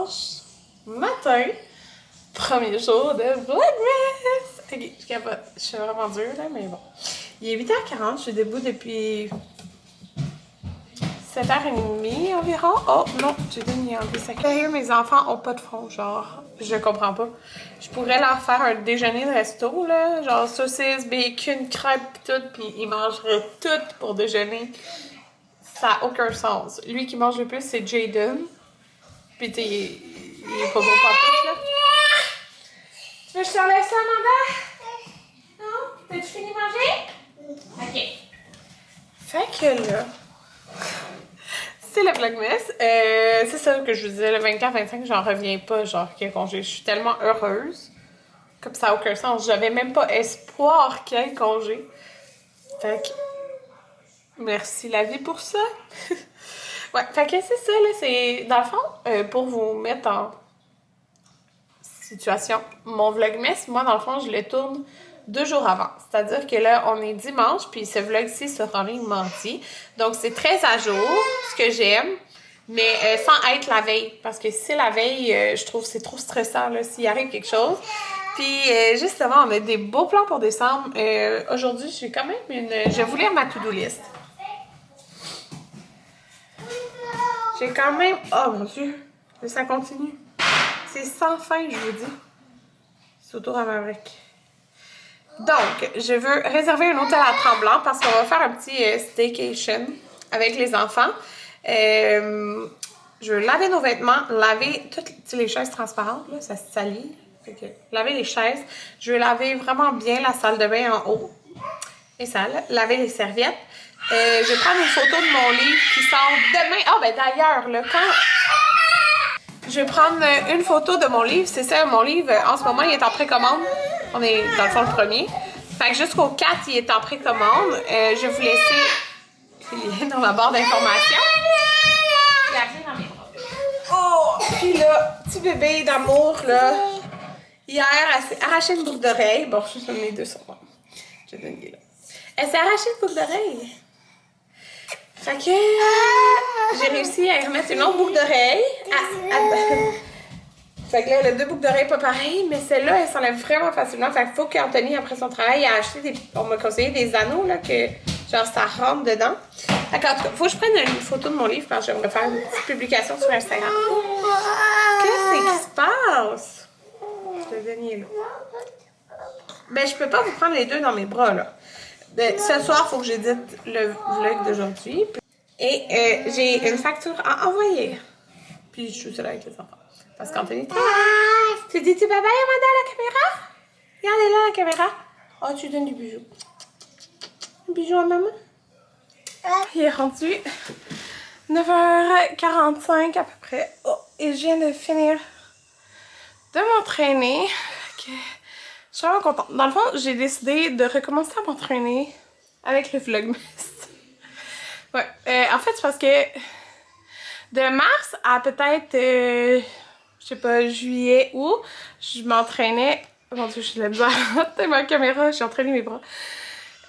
dimanche matin, premier jour de Vlogmas! Ok, je capote. Je suis vraiment dure là, mais bon. Il est 8h40, je suis debout depuis 7h30 environ. Oh non, j'ai donné enlever ça. Sérieux, mes enfants ont pas de fond, genre, je comprends pas. Je pourrais leur faire un déjeuner de resto, là, genre saucisses, bacon, crêpes pis tout, pis ils mangeraient tout pour déjeuner. Ça n'a aucun sens. Lui qui mange le plus, c'est Jaden. Pis t'es, il est pas bon partout, là. Tu veux que je t'enlève ça, Amanda? Non? T'as-tu fini de manger? Ok. Fait que là, c'est le Vlogmas. C'est ça que je vous disais, le 24-25, j'en reviens pas, genre, qu'il y ait congé. Je suis tellement heureuse. Comme ça n'a aucun sens. J'avais même pas espoir qu'il y ait congé. Fait que, merci la vie pour ça. Ouais, fait que c'est ça, là, c'est, dans le fond, pour vous mettre en situation, mon Vlogmas, moi, dans le fond, je le tourne 2 jours avant. C'est-à-dire que là, on est dimanche, puis ce vlog-ci sera en ligne mardi. Donc, c'est très à jour, ce que j'aime, mais sans être la veille. Parce que si c'est la veille, je trouve que c'est trop stressant, là, s'il arrive quelque chose. Puis, justement, on a des beaux plans pour décembre. Aujourd'hui, j'ai quand même je vais vous lire ma to-do list. J'ai quand même... Oh, mon Dieu! Ça continue. C'est sans fin, je vous dis. C'est autour à Maverick. Donc, je veux réserver un hôtel à Tremblant parce qu'on va faire un petit staycation avec les enfants. Je veux laver nos vêtements, laver toutes les chaises transparentes, là, ça se salit. Laver les chaises. Je veux laver vraiment bien la salle de bain en haut et sale. Laver les serviettes. Je vais prendre une photo de mon livre qui sort demain. Ah, ben d'ailleurs, là, quand... Je vais prendre une photo de mon livre. C'est ça, mon livre, en ce moment, il est en précommande. On est, dans le fond, le premier. Fait que jusqu'au 4, il est en précommande. Je vais vous laisser le lien dans ma barre d'informations. Il a rien dans mes bras. Oh! Puis là, petit bébé d'amour, là. Hier, elle s'est arraché une boucle d'oreille. Bon, je suis les deux sur moi. Je vais donner là. Elle s'est arraché une boucle d'oreille. Fait que j'ai réussi à y remettre une autre boucle d'oreille. Fait que là, elle a 2 boucles d'oreilles pas pareilles, mais celle-là, elle s'enlève vraiment facilement. Fait qu'il faut qu'Anthony, après son travail, a acheté des... On m'a conseillé des anneaux, là, que genre ça rentre dedans. Fait qu'en tout cas, faut que je prenne une photo de mon livre parce que j'aimerais faire une petite publication sur Instagram. Qu'est-ce qui se passe? Je te donne là. Ben, je peux pas vous prendre les deux dans mes bras, là. Ce soir, il faut que j'édite le vlog d'aujourd'hui. Et j'ai une facture à envoyer. Puis je suis seule avec les enfants. Parce qu'Anthony travaille. Tu dis-tu bye bye, Amanda, à la caméra? Regardez là la caméra. Oh, tu donnes du bijou. Un bijou à maman? Il est rendu 9h45 à peu près. Oh, et je viens de finir de m'entraîner. Okay. Je suis vraiment contente. Dans le fond, j'ai décidé de recommencer à m'entraîner avec le Vlogmas. Ouais. En fait, c'est parce que de mars à peut-être, je sais pas, juillet, août, je m'entraînais. Mon Dieu, je suis la bizarre. C'est ma caméra, j'ai entraîné mes bras.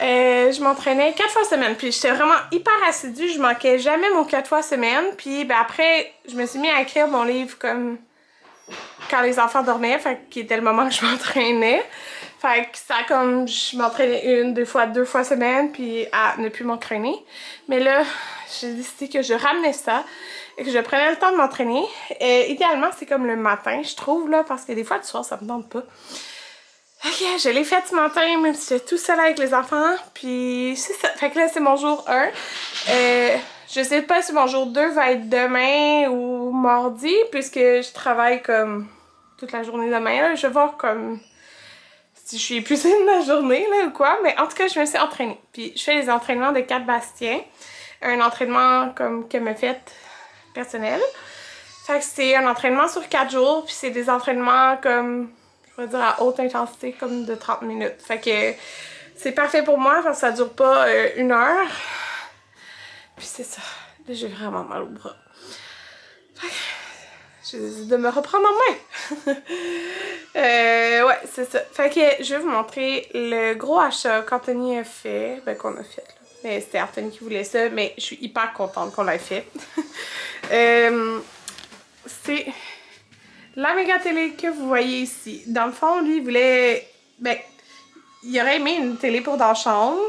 Je m'entraînais 4 fois semaine. Puis j'étais vraiment hyper assidue. Je manquais jamais mon 4 fois semaine. Puis ben, après, je me suis mis à écrire mon livre comme quand les enfants dormaient, fait qu'il était le moment que je m'entraînais. Fait que ça comme je m'entraînais 1, 2 fois semaine, puis à ne plus m'entraîner. Mais là, j'ai décidé que je ramenais ça et que je prenais le temps de m'entraîner. Idéalement, c'est comme le matin, je trouve, là, parce que des fois, le soir, ça me tente pas. Ok, je l'ai fait ce matin, même si j'étais tout seul avec les enfants. Puis c'est ça. Fait que là, c'est mon jour 1. Je sais pas si mon jour 2 va être demain ou mardi, puisque je travaille comme toute la journée demain. Là. Je vais voir comme si je suis épuisée de ma journée là, ou quoi. Mais en tout cas, je me suis entraînée. Puis je fais les entraînements de 4 Bastien. Un entraînement comme qu'elle m'a fait personnel. Fait que c'est un entraînement sur 4 jours. Puis c'est des entraînements comme, je vais dire à haute intensité, comme de 30 minutes. Fait que c'est parfait pour moi parce que ça dure pas 1 heure. Puis c'est ça. Là, j'ai vraiment mal au bras. Fait que j'ai décidé de me reprendre en main. Ouais, c'est ça. Fait que je vais vous montrer le gros achat qu'Anthony a fait. Ben, qu'on a fait, là. Mais c'était Anthony qui voulait ça, mais je suis hyper contente qu'on l'ait fait. C'est la méga télé que vous voyez ici. Dans le fond, lui, il voulait... Ben, il aurait aimé une télé pour dans la chambre.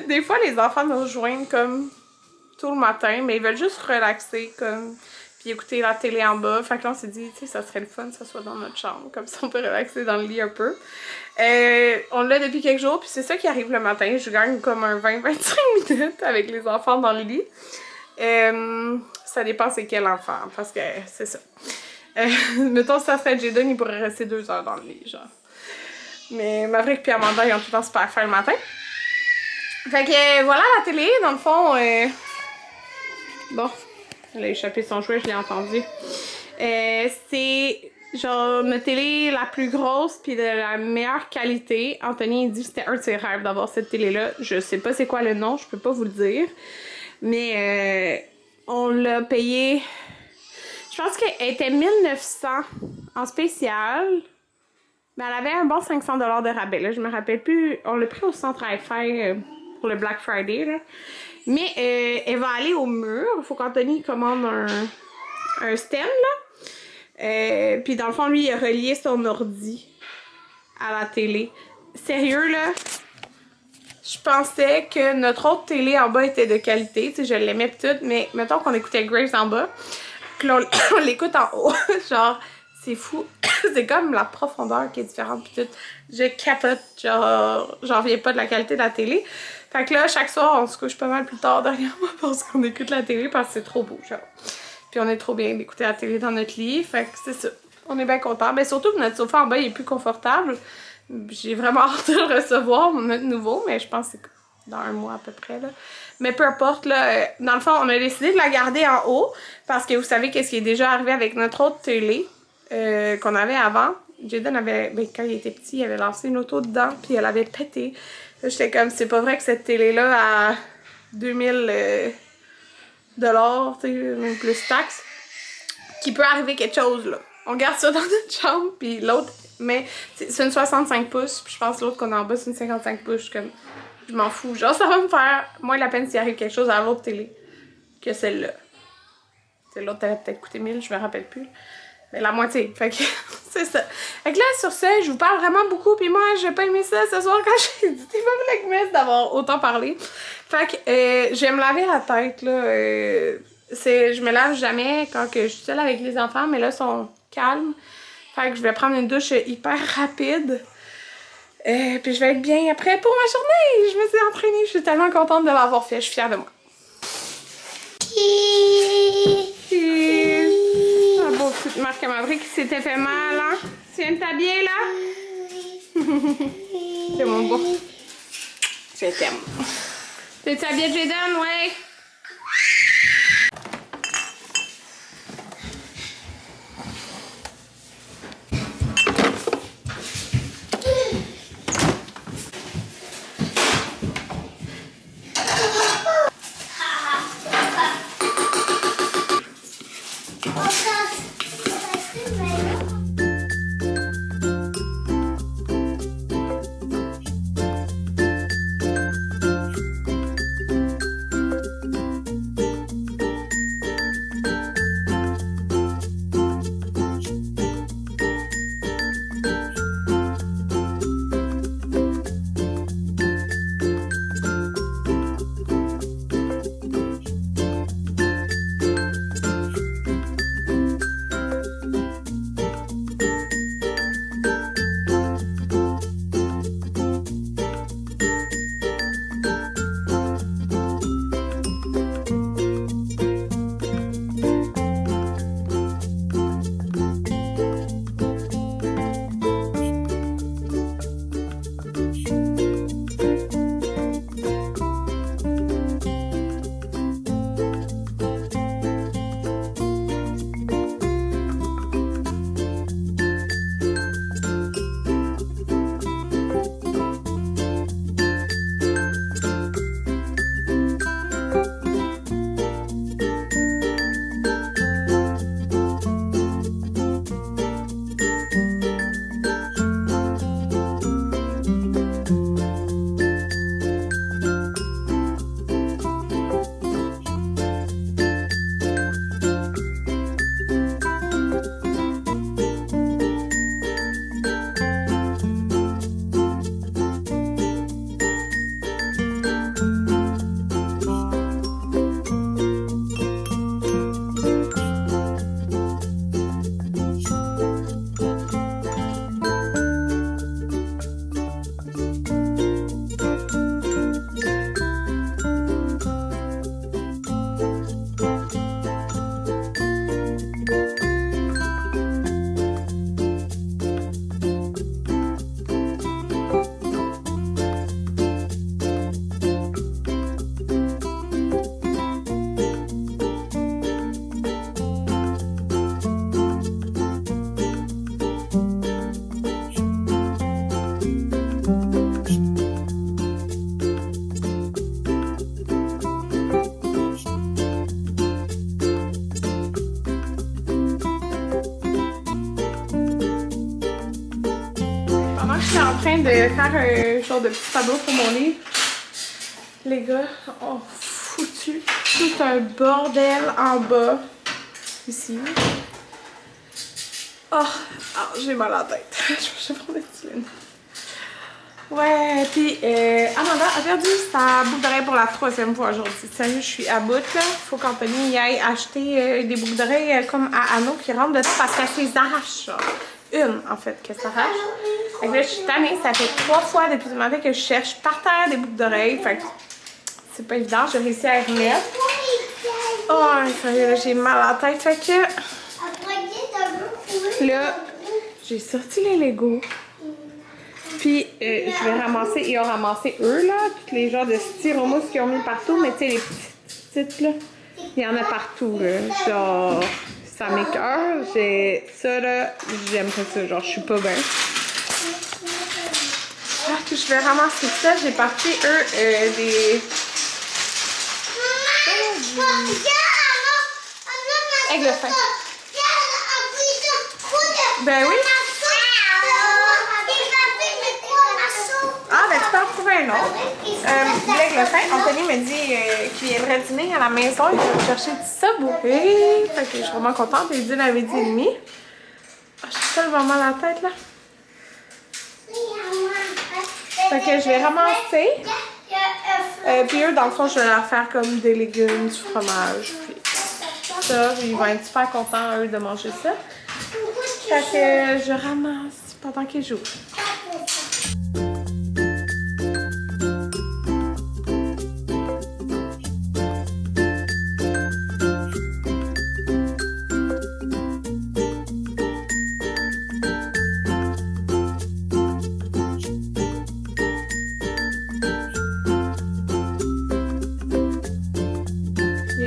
Des fois, les enfants nous rejoignent comme tout le matin, mais ils veulent juste relaxer, comme... Puis écouter la télé en bas. Fait que là, on s'est dit, tu sais, ça serait le fun que ça soit dans notre chambre. Comme ça, on peut relaxer dans le lit un peu. On l'a depuis quelques jours, puis c'est ça qui arrive le matin. Je gagne comme un 20-25 minutes avec les enfants dans le lit. Ça dépend c'est quel enfant, parce que c'est ça. Mettons, si ça serait Jaden, il pourrait rester 2 heures dans le lit, genre. Mais Maverick et Amanda, ils ont tout le temps super faim le matin. Fait que voilà la télé, dans le fond. Bon, elle a échappé son jouet, je l'ai entendu. C'est genre ma télé la plus grosse puis de la meilleure qualité. Anthony il dit que c'était un de ses rêves d'avoir cette télé-là. Je sais pas c'est quoi le nom, je peux pas vous le dire. Mais on l'a payé. Je pense qu'elle était 1900 en spécial. Mais elle avait un bon 500$ de rabais. Là. Je me rappelle plus. On l'a pris au centre hi-fi pour le Black Friday. Là. Mais elle va aller au mur. Il faut qu'Anthony commande un stand. Là. Puis dans le fond, lui, il a relié son ordi à la télé. Sérieux, là? Je pensais que notre autre télé en bas était de qualité. Tu sais, je l'aimais pis tout. Mais mettons qu'on écoutait Grace en bas. Que là, on l'écoute en haut. Genre... C'est fou. C'est comme la profondeur qui est différente pis tout. Je capote. Genre, j'en reviens pas de la qualité de la télé. Fait que là, chaque soir, on se couche pas mal plus tard derrière moi parce qu'on écoute la télé parce que c'est trop beau, genre. Puis on est trop bien d'écouter la télé dans notre lit. Fait que c'est ça. On est bien contents. Mais surtout que notre sofa en bas, il est plus confortable. J'ai vraiment hâte de le recevoir, notre nouveau. Mais je pense que c'est dans un mois à peu près, là. Mais peu importe, là. Dans le fond, on a décidé de la garder en haut parce que vous savez qu'est-ce qui est déjà arrivé avec notre autre télé. Qu'on avait avant. Jaden avait, ben, quand il était petit, il avait lancé une auto dedans, puis elle avait pété. J'étais comme, c'est pas vrai que cette télé-là, à 2000 dollars, tu sais, même plus taxes, qu'il peut arriver quelque chose, là. On garde ça dans notre chambre, puis l'autre, mais c'est une 65 pouces, puis je pense que l'autre qu'on a en bas, c'est une 55 pouces. Je suis comme, je m'en fous. Genre, ça va me faire moins la peine s'il arrive quelque chose à l'autre télé que celle-là. L'autre, elle a peut-être coûté 1000, je me rappelle plus. Mais la moitié. Fait que c'est ça. Fait que là, sur ce, je vous parle vraiment beaucoup. Puis moi, j'ai pas aimé ça ce soir quand j'ai dit t'es pas Vlogmas d'avoir autant parlé. Fait que je vais me laver la tête, là. Je me lave jamais quand que je suis seule avec les enfants, mais là, ils sont calmes. Fait que je vais prendre une douche hyper rapide. Puis je vais être bien après pour ma journée. Je me suis entraînée. Je suis tellement contente de l'avoir fait. Je suis fière de moi. Un beau petit Marc Maverick qui s'était fait mal, hein? Tu viens de t'habiller, là? C'est mon beau. Je t'aime. T'es-tu habillée, Jaden? Ouais. que je suis en train de faire un genre de petit tableau pour mon livre, les gars ont foutu tout un bordel en bas, ici. Oh, j'ai mal à la tête. Je vais prendre des petits lunettes. Ouais, puis Amanda a perdu sa boucle d'oreille pour la 3e fois aujourd'hui. Sérieux, je suis à bout là. Faut qu'Anthony y aille acheter des boucles d'oreilles comme à Anno qui rentrent dedans parce qu'elle s'est arrache. Une en fait qu'elle s'arrache. Fait que là, je suis tannée. Ça fait 3 fois depuis ce matin que je cherche par terre des boucles d'oreilles. Fait que c'est pas évident. J'ai réussi à y remettre. Oh, sérieux, là, j'ai mal à la tête. Fait que là, j'ai sorti les Legos. Puis, je vais ramasser, ils ont ramassé eux, là, tous les genres de styromousse qu'ils ont mis partout, mais tu sais, les petites, là, il y en a partout, là. Genre, ça m'écoeure. J'ai ça, là, j'aimerais ça, genre, je suis pas bien. Ah, puis je vais ramasser ça. J'ai parti, eux, des... Aigle fin. Ben oui. Ah, ben tu peux en trouver un autre. L'aigle fin, Anthony me dit qu'il viendrait dîner à la maison. Il va chercher du Subway. Fait que je suis vraiment contente. Il dîne à 12h30. Ah, j'ai tellement mal à la tête, là. Fait que je vais ramasser. Puis eux, dans le fond, je vais leur faire comme des légumes, du fromage. Puis ça, ils vont être super contents, eux, de manger ça. Fait que je ramasse pendant qu'ils jouent.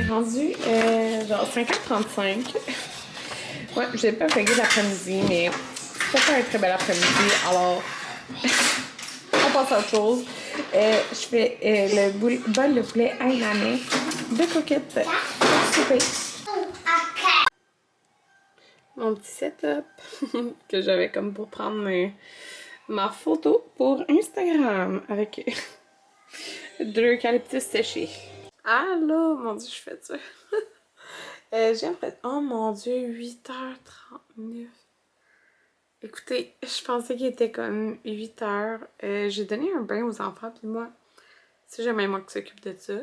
Rendu genre 5h35. Ouais, j'ai pas vlogué l'après-midi, mais c'est pas un très bel après-midi, alors on passe à autre chose. Je fais le bol de poulet hainanais de coquette pour souper. Mon petit setup que j'avais comme pour prendre ma photo pour Instagram avec de l'eucalyptus séché. Allô, mon dieu, je fais ça. J'ai l'impression... Oh mon dieu, 8h39. Écoutez, je pensais qu'il était comme 8h. J'ai donné un bain aux enfants, puis moi, c'est jamais moi qui s'occupe de ça.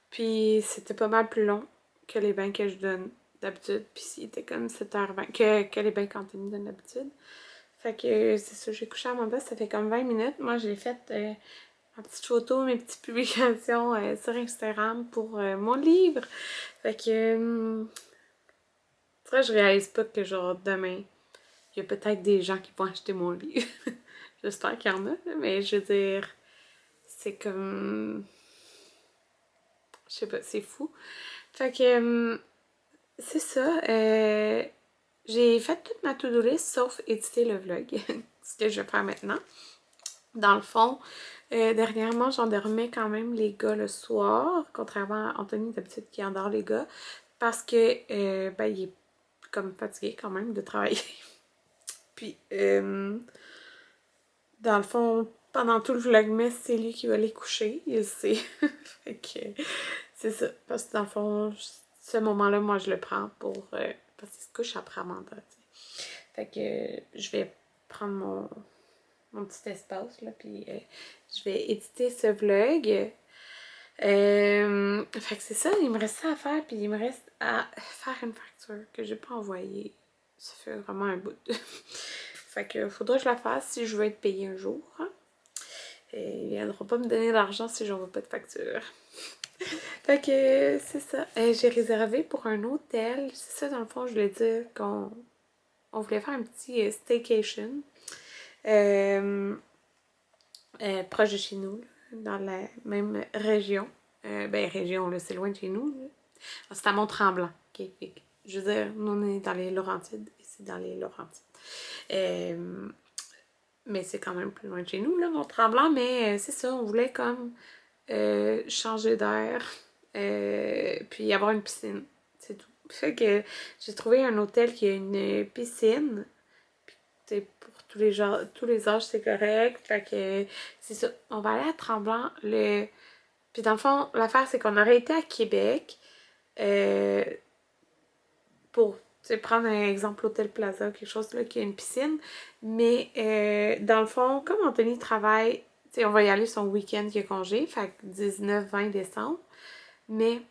Puis c'était pas mal plus long que les bains que je donne d'habitude. Puis c'était comme 7h20, que les bains qu'Anthony donne d'habitude. Fait que c'est ça, j'ai couché à Amanda, ça fait comme 20 minutes. Moi, j'ai fait... ma petite photo, mes petites publications sur Instagram pour mon livre. Fait que... je réalise pas que genre demain, il y a peut-être des gens qui vont acheter mon livre. J'espère qu'il y en a, mais je veux dire, c'est comme... Je sais pas, c'est fou. Fait que... c'est ça. J'ai fait toute ma to-do list sauf éditer le vlog. Ce que je vais faire maintenant. Dans le fond, dernièrement, j'endormais quand même les gars le soir, contrairement à Anthony d'habitude qui endort les gars, parce que ben, il est comme fatigué quand même de travailler. Puis, dans le fond, pendant tout le vlogmas, c'est lui qui va les coucher, il sait. Fait que c'est ça, parce que dans le fond, ce moment-là, moi je le prends pour... parce qu'il se couche après Amanda, t'sais. Fait que je vais prendre mon petit espace, là, puis je vais éditer ce vlog. Fait que c'est ça, il me reste ça à faire, puis il me reste à faire une facture que j'ai pas envoyée. Ça fait vraiment un bout. Fait que faudra que je la fasse si je veux être payée un jour. Hein. Et il viendra pas me donner l'argent si j'envoie pas de facture. Fait que c'est ça. J'ai réservé pour un hôtel. C'est ça, dans le fond, je voulais dire qu'on voulait faire un petit staycation. Proche de chez nous, dans la même région. Ben, région, là, c'est loin de chez nous. C'est à Mont-Tremblant. Okay. Je veux dire, nous, on est dans les Laurentides. Et c'est dans les Laurentides. Mais c'est quand même plus loin de chez nous, là, Mont-Tremblant. Mais c'est ça, on voulait comme changer d'air. Puis avoir une piscine. C'est tout. Fait que j'ai trouvé un hôtel qui a une piscine. pour tous les âges, c'est correct. Fait que c'est ça. On va aller à Tremblant. Puis dans le fond, l'affaire, c'est qu'on aurait été à Québec pour prendre un exemple Hôtel Plaza, quelque chose là qui a une piscine. Mais dans le fond, comme Anthony travaille, on va y aller son week-end qui est congé, fait que 19-20 décembre. Mais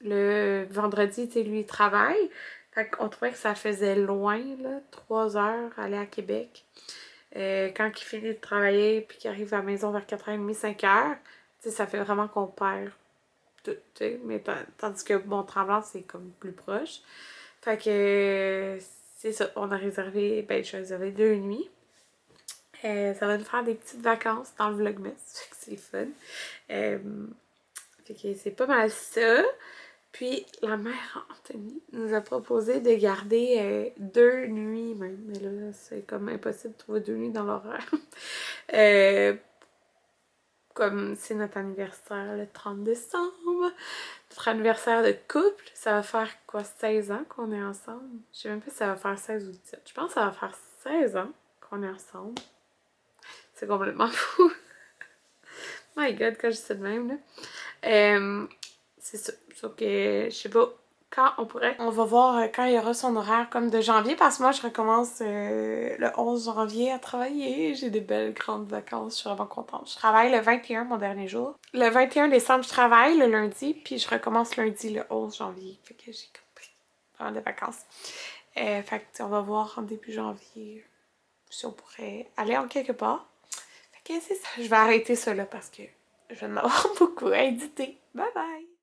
le vendredi, lui, il travaille. Fait qu'on trouvait que ça faisait loin, là, 3 heures, aller à Québec. Quand il finit de travailler puis qu'il arrive à la maison vers 4h30, 5h, ça fait vraiment qu'on perd tout, mais tandis que Mont-Tremblant, c'est comme plus proche. Fait que c'est ça, on a réservé, je suis réservé 2 nuits. Ça va nous faire des petites vacances dans le Vlogmas, fait que c'est fun. Fait que c'est pas mal ça. Puis la mère Anthony nous a proposé de garder 2 nuits même. Mais là, c'est comme impossible de trouver 2 nuits dans l'horaire. Comme c'est notre anniversaire le 30 décembre. Notre anniversaire de couple, ça va faire quoi, 16 ans qu'on est ensemble? Je sais même pas si ça va faire 16 ou 17. Je pense que ça va faire 16 ans qu'on est ensemble. C'est complètement fou. My God, quand je dis ça de même, là. C'est ça. Sauf que je sais pas quand on pourrait. On va voir quand il y aura son horaire comme de janvier parce que moi je recommence le 11 janvier à travailler. J'ai des belles grandes vacances. Je suis vraiment contente. Je travaille le 21, mon dernier jour. Le 21 décembre, je travaille le lundi. Puis je recommence lundi le 11 janvier. Fait que j'ai compris. Vraiment des vacances. Fait que on va voir en début janvier si on pourrait aller en quelque part. Fait que c'est ça. Je vais arrêter ça là parce que je vais en avoir beaucoup à éditer. Bye bye!